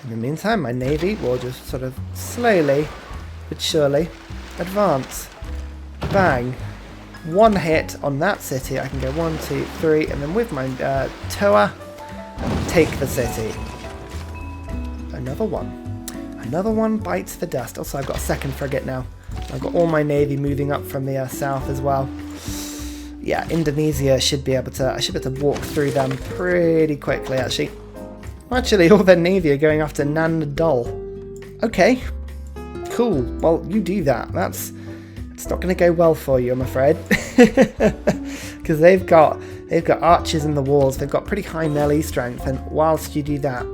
In the meantime, my navy will just sort of slowly but surely advance. Bang. One hit on that city. I can go 1, 2, 3, and then with my tower, take the city. Another one. Another one bites the dust. Also, I've got a second frigate now. I've got all my navy moving up from the south as well. Yeah, Indonesia should be able to. I should be able to walk through them pretty quickly, actually. Actually, all their navy are going after Naval. Okay, cool. Well, you do that. It's not going to go well for you, I'm afraid, because they've got archers in the walls. They've got pretty high melee strength, and whilst you do that,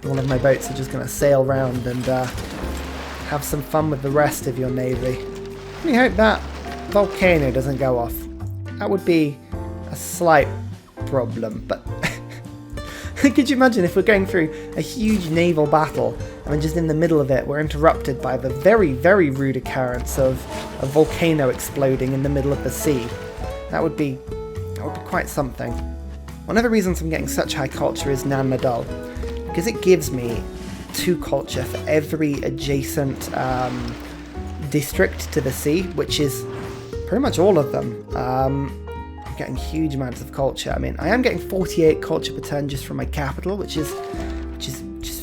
all of my boats are just going to sail round and have some fun with the rest of your navy. We hope that volcano doesn't go off. That would be a slight problem, but could you imagine if we're going through a huge naval battle and just in the middle of it we're interrupted by the very, very rude occurrence of a volcano exploding in the middle of the sea? That would be quite something. One of the reasons I'm getting such high culture is Naval, because it gives me 2 culture for every adjacent district to the sea, which is pretty much all of them. I'm getting huge amounts of culture. I mean, I am getting 48 culture per turn just from my capital, which is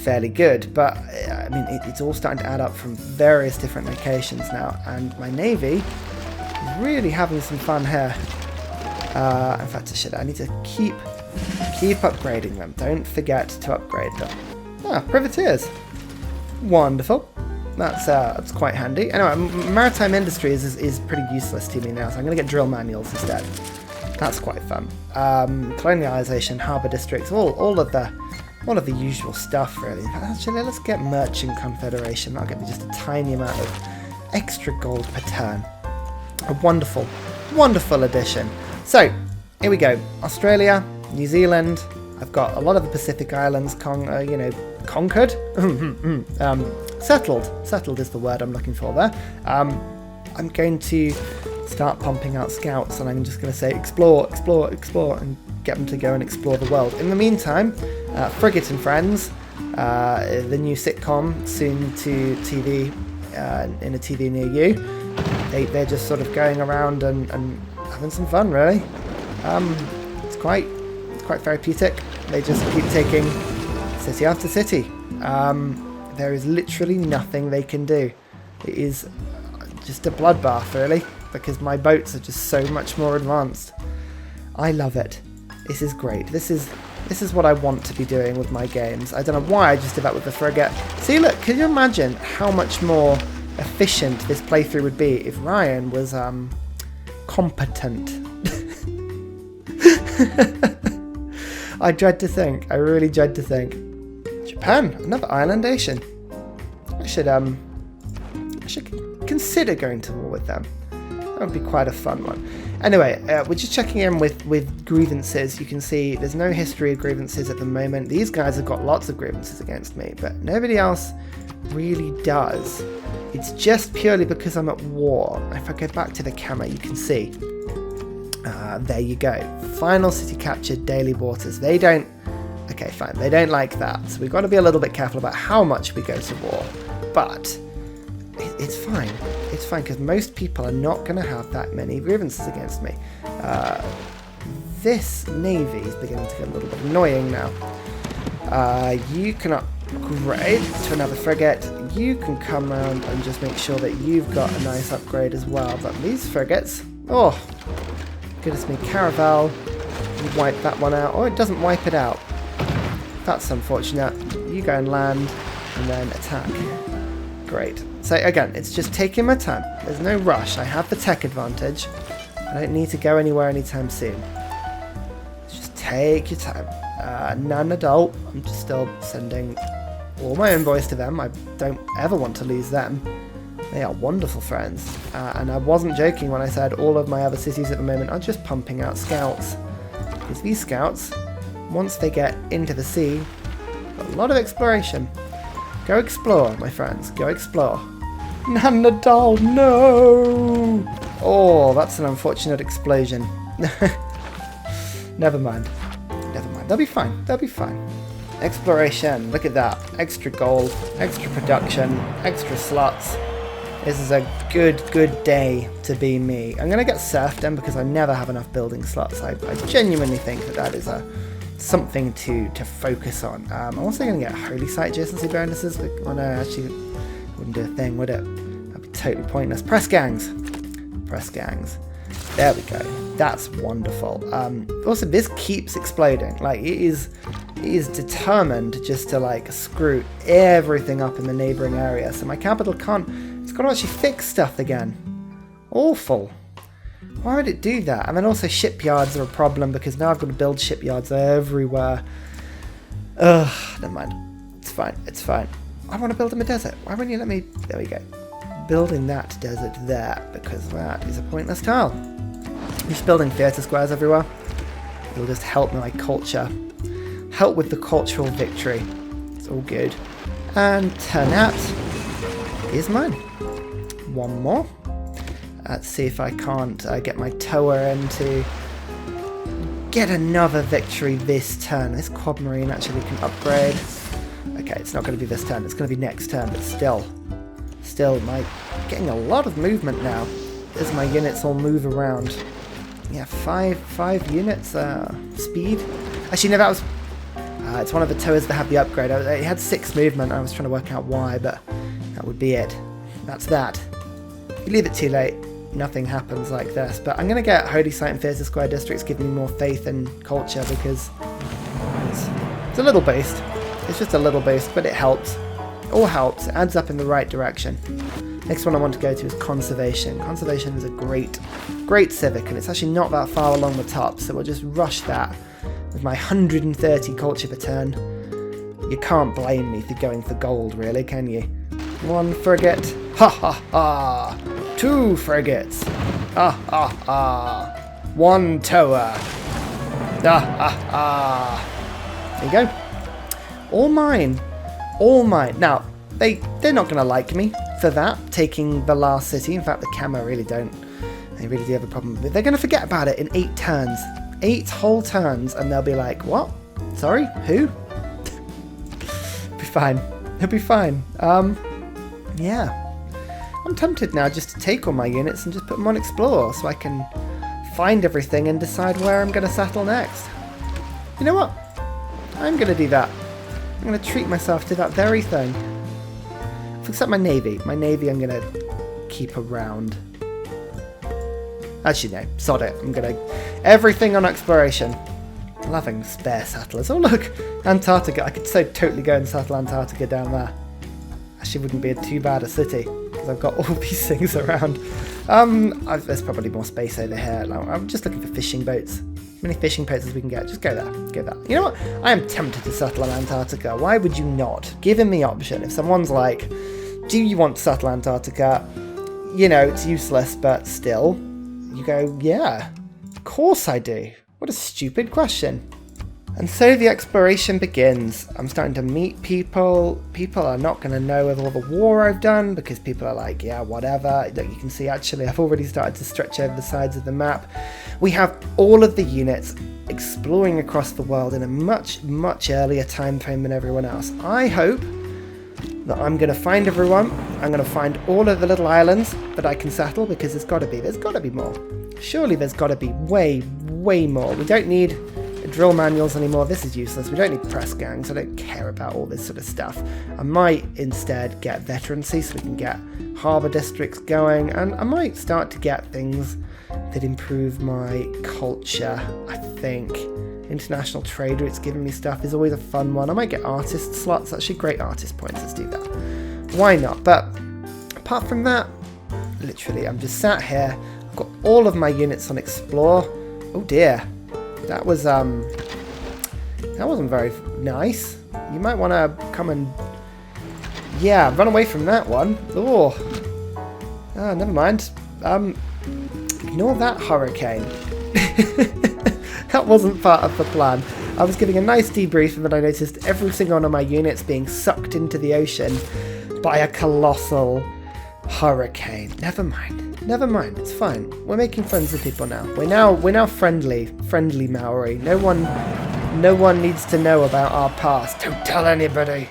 fairly good, but I mean, it's all starting to add up from various different locations now, and my navy is really having some fun here. In fact, I need to keep upgrading them. Don't forget to upgrade them. Privateers. Wonderful. That's quite handy. Anyway, maritime industries is pretty useless to me now, so I'm going to get drill manuals instead. That's quite fun. Colonialization, harbour districts, all of the usual stuff, really. Actually, let's get merchant confederation. That'll get me just a tiny amount of extra gold per turn. A wonderful, wonderful addition. So here we go. Australia, New Zealand. I've got a lot of the Pacific Islands, conquered. Settled is the word I'm looking for there. I'm going to start pumping out scouts, and I'm just going to say explore, explore, explore, and get them to go and explore the world. In the meantime, Frigate and Friends, the new sitcom, soon to TV, in a TV near you, they're just sort of going around and having some fun, really. It's quite therapeutic. They just keep taking city after city. There is literally nothing they can do. It is just a bloodbath, really, because my boats are just so much more advanced. I love it. This is great. This is what I want to be doing with my games. I don't know why I just did that with the frigate. See, look, can you imagine how much more efficient this playthrough would be if Ryan was competent? I dread to think. I really dread to think. Japan, another island nation. I should consider going to war with them. That would be quite a fun one. Anyway, we're just checking in with grievances. You can see there's no history of grievances at the moment. These guys have got lots of grievances against me, but nobody else really does. It's just purely because I'm at war. If I go back to the camera, you can see. There you go. Final city captured, daily waters. They don't... Okay, fine. They don't like that. So we've got to be a little bit careful about how much we go to war. But it's fine. It's fine, because most people are not going to have that many grievances against me. This navy is beginning to get a little bit annoying now. You can upgrade to another frigate. You can come around and just make sure that you've got a nice upgrade as well. But these frigates... Oh, goodness me. Caravel. You wipe that one out. Oh, it doesn't wipe it out. That's unfortunate. You go and land and then attack. Great. So again, it's just taking my time. There's no rush. I have the tech advantage. I don't need to go anywhere anytime soon. Just take your time. Non-adult. I'm just still sending all my envoys to them. I don't ever want to lose them. They are wonderful friends. And I wasn't joking when I said all of my other cities at the moment are just pumping out scouts. Because these scouts, once they get into the sea, got a lot of exploration. Go explore, my friends. Go explore. Naval, no! Oh, that's an unfortunate explosion. Never mind. Never mind. They'll be fine. They'll be fine. Exploration, look at that. Extra gold, extra production, extra slots. This is a good day to be me. I'm going to get serfdom because I never have enough building slots. I genuinely think that is something to focus on. I'm also going to get holy site adjacency bonuses. Oh no, actually, it wouldn't do a thing, would it? That'd be totally pointless. Press gangs. Press gangs. There we go. That's wonderful. Also, this keeps exploding. Like, it is determined just to, like, screw everything up in the neighbouring area. So my capital can't... It's got to actually fix stuff again. Awful. Why would it do that? And then also shipyards are a problem because now I've got to build shipyards everywhere. Ugh, never mind. It's fine. It's fine. I want to build them a desert. Why wouldn't you let me... There we go. Building that desert there because that is a pointless tile. I'm just building theatre squares everywhere. It'll just help my culture. Help with the cultural victory. It's all good. And Ternat is mine. One more. Let's see if I can't get my tower in to get another victory this turn. This quad marine actually can upgrade. Okay, it's not going to be this turn. It's going to be next turn, but still, getting a lot of movement now as my units all move around. Yeah, five units speed. Actually, no, that was. It's one of the towers that have the upgrade. It had 6 movement. I was trying to work out why, but that would be it. That's that. If you leave it too late, nothing happens like this. But I'm going to get Holy Site and Theatre Square districts, giving me more faith in culture because it's a little boost. It's just a little boost, but it helps. It all helps. It adds up in the right direction. Next one I want to go to is conservation. Conservation is a great civic, and it's actually not that far along the top, so we'll just rush that with my 130 culture per turn. You can't blame me for going for gold, really, can you? 1 frigate. Ha ha ha! 2 frigates. Ha ha ha! 1 tower. Ha ha ha! There you go. All mine. All mine. Now, they're not going to like me for that, taking the last city. In fact, the camo really don't. They really do have a problem with it. They're going to forget about it in 8 turns. 8 whole turns, and they'll be like, what? Sorry? Who? Be fine. It'll be fine. Yeah. I'm tempted now just to take all my units and just put them on Explore so I can find everything and decide where I'm going to settle next. You know what? I'm going to do that. I'm going to treat myself to that very thing. Except my navy. My navy I'm going to keep around. Actually, no. Sod it. I'm going to... Everything on exploration. I'm having spare settlers. Oh, look! Antarctica. I could so totally go and settle Antarctica down there. Actually, wouldn't be too bad a city, because I've got all these things around. There's probably more space over here. I'm just looking for fishing boats. As many fishing boats as we can get. Just go there. Go there. You know what? I am tempted to settle on Antarctica. Why would you not? Given the option. If someone's like, do you want to settle Antarctica? You know, it's useless, but still. You go, yeah. Of course I do. What a stupid question. And so the exploration begins. I'm starting to meet people. People are not going to know of all the war I've done because people are like, yeah, whatever. Look, you can see actually I've already started to stretch over the sides of the map. We have all of the units exploring across the world in a much, much earlier time frame than everyone else. I hope that I'm going to find everyone. I'm going to find all of the little islands that I can settle because there's got to be more. Surely there's got to be way, way more. We don't need drill manuals anymore. This is useless. We don't need press gangs. I don't care about all this sort of stuff. I might instead get veterancy so we can get harbour districts going, and I might start to get things that improve my culture. I think international trade routes giving me stuff is always a fun one. I might get artist slots. Actually, great artist points. Let's do that. Why not? But apart from that, literally, I'm just sat here. I've got all of my units on Explore. Oh dear. That wasn't very nice. You might want to come and... Yeah, run away from that one. Oh, never mind. Ignore that hurricane. That wasn't part of the plan. I was getting a nice debrief and then I noticed every single one of my units being sucked into the ocean by a colossal hurricane. Never mind. Never mind, it's fine. We're making friends with people now. We're now friendly Maori. No one No one needs to know about our past. Don't tell anybody.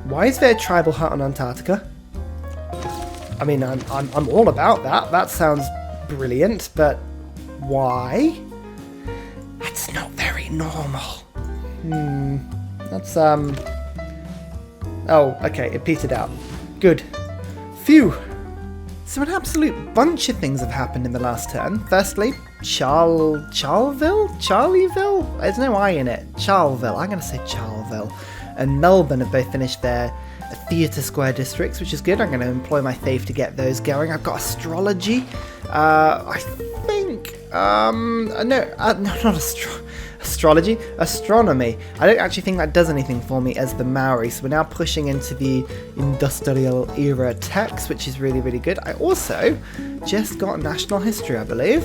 Why is there a tribal hut on Antarctica? I mean, I'm all about that. That sounds brilliant, but why? That's not very normal. That's, oh, okay, it petered out. Good. Phew. So an absolute bunch of things have happened in the last turn. Firstly, Charleville? There's no I in it. Charleville. I'm going to say Charleville. And Melbourne have both finished their theatre square districts, which is good. I'm going to employ my faith to get those going. I've got astrology. I think... astrology? Astronomy. I don't actually think that does anything for me as the Maori, so we're now pushing into the industrial era techs, which is really, really good. I also just got national history, I believe.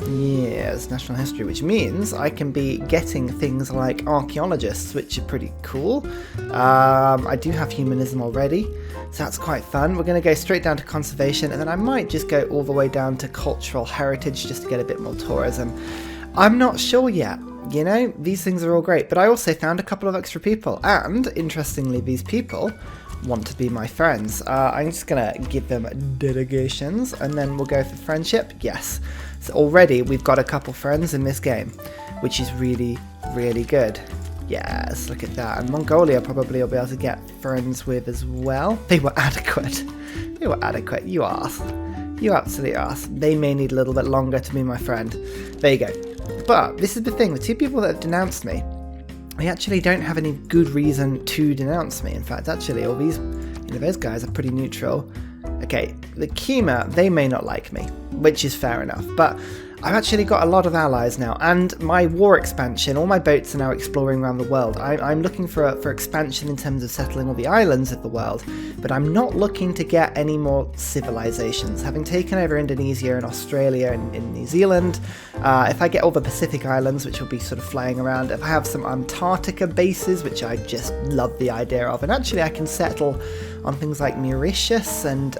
Yes, national history, which means I can be getting things like archaeologists, which are pretty cool. I do have humanism already, so that's quite fun. We're going to go straight down to conservation, and then I might just go all the way down to cultural heritage just to get a bit more tourism. I'm not sure yet. You know, these things are all great, but I also found a couple of extra people, and interestingly, these people want to be my friends. I'm just gonna give them delegations, and then we'll go for friendship. Yes, so already we've got a couple friends in this game, which is really, really good. Yes, look at that. And Mongolia probably will be able to get friends with as well. They were adequate. They were adequate. You arse. You absolute arse. They may need a little bit longer to be my friend. There you go. But this is the thing, the two people that have denounced me, they actually don't have any good reason to denounce me. In fact, actually, all these, those guys are pretty neutral. Okay, the Kima, they may not like me, which is fair enough, but I've actually got a lot of allies now, and my war expansion, all my boats are now exploring around the world. I'm looking for expansion in terms of settling all the islands of the world, but I'm not looking to get any more civilizations. Having taken over Indonesia and Australia and New Zealand, if I get all the Pacific islands, which will be sort of flying around, if I have some Antarctica bases, which I just love the idea of, and actually I can settle on things like Mauritius and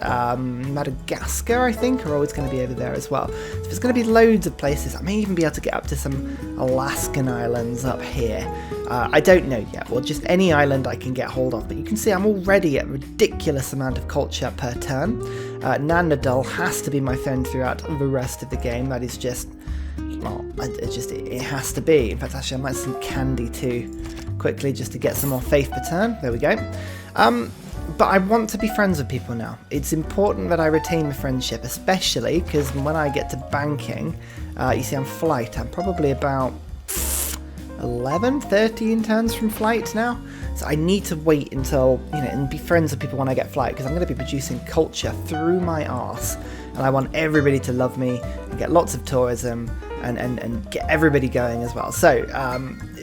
Madagascar, I think, are always going to be over there as well. So there's going to be loads of places. I may even be able to get up to some Alaskan islands up here. I don't know yet, or just any island I can get hold of, but you can see I'm already at a ridiculous amount of culture per turn. Nanadol has to be my friend throughout the rest of the game. That is just, well, it has to be. In fact, actually, I might send Candy too, quickly, just to get some more faith per turn. There we go. But I want to be friends with people now. It's important that I retain the friendship, especially because when I get to banking, you see I'm flight. I'm probably about 11, 13 turns from flight now. So I need to wait until, and be friends with people when I get flight, because I'm going to be producing culture through my arse. And I want everybody to love me and get lots of tourism and get everybody going as well. So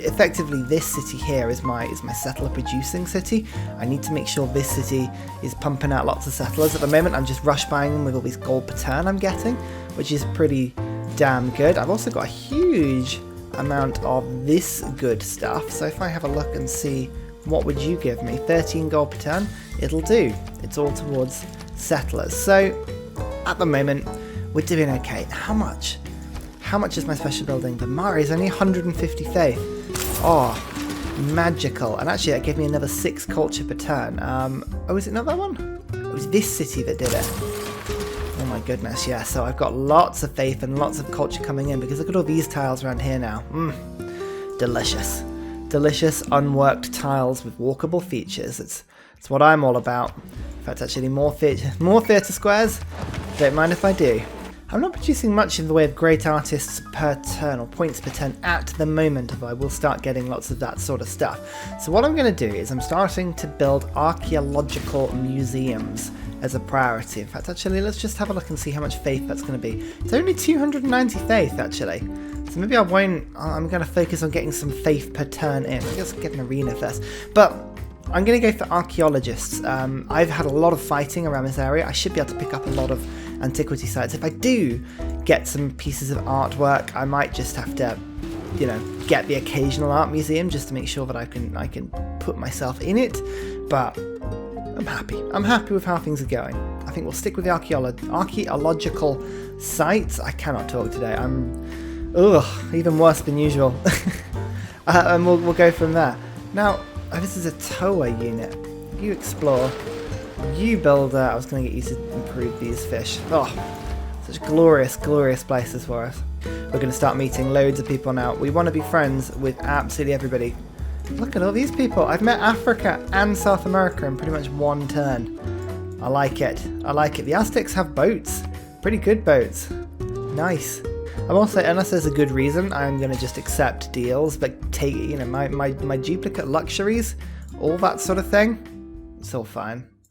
effectively this city here is my settler producing city. I need to make sure this city is pumping out lots of settlers. At the moment I'm just rush buying them with all these gold per turn I'm getting, which is pretty damn good. I've also got a huge amount of this good stuff, so if I have a look and see what would you give me, 13 gold per turn, it'll do. It's all towards settlers. So at the moment we're doing okay. How much is my special building? The Marae is only 150 faith. Oh, magical. And actually that gave me another 6 culture per turn. Oh, is it not that one? It was this city that did it. Oh my goodness, yeah. So I've got lots of faith and lots of culture coming in, because look at all these tiles around here now. Delicious. Delicious unworked tiles with walkable features. It's what I'm all about. In fact, actually more theatre squares. Don't mind if I do. I'm not producing much in the way of great artists per turn or points per turn at the moment, although I will start getting lots of that sort of stuff. So what I'm going to do is I'm starting to build archaeological museums as a priority. In fact, actually, let's just have a look and see how much faith that's going to be. It's only 290 faith, actually. So maybe I'm going to focus on getting some faith per turn in. I guess get an arena first. But I'm going to go for archaeologists. I've had a lot of fighting around this area. I should be able to pick up a lot of antiquity sites. If I do get some pieces of artwork, I might just have to, get the occasional art museum just to make sure that I can put myself in it. But I'm happy. I'm happy with how things are going. I think we'll stick with the archaeological sites. I cannot talk today. I'm even worse than usual. And we'll go from there. Now, this is a tower unit. You explore. You build. I was going to get you to improve these fish. Oh, such glorious, glorious places for us. We're going to start meeting loads of people now. We want to be friends with absolutely everybody. Look at all these people. I've met Africa and South America in pretty much one turn. I like it. I like it. The Aztecs have boats. Pretty good boats. Nice. I'm also, unless there's a good reason, I'm going to just accept deals, but take, you know, my duplicate luxuries, all that sort of thing, it's all fine.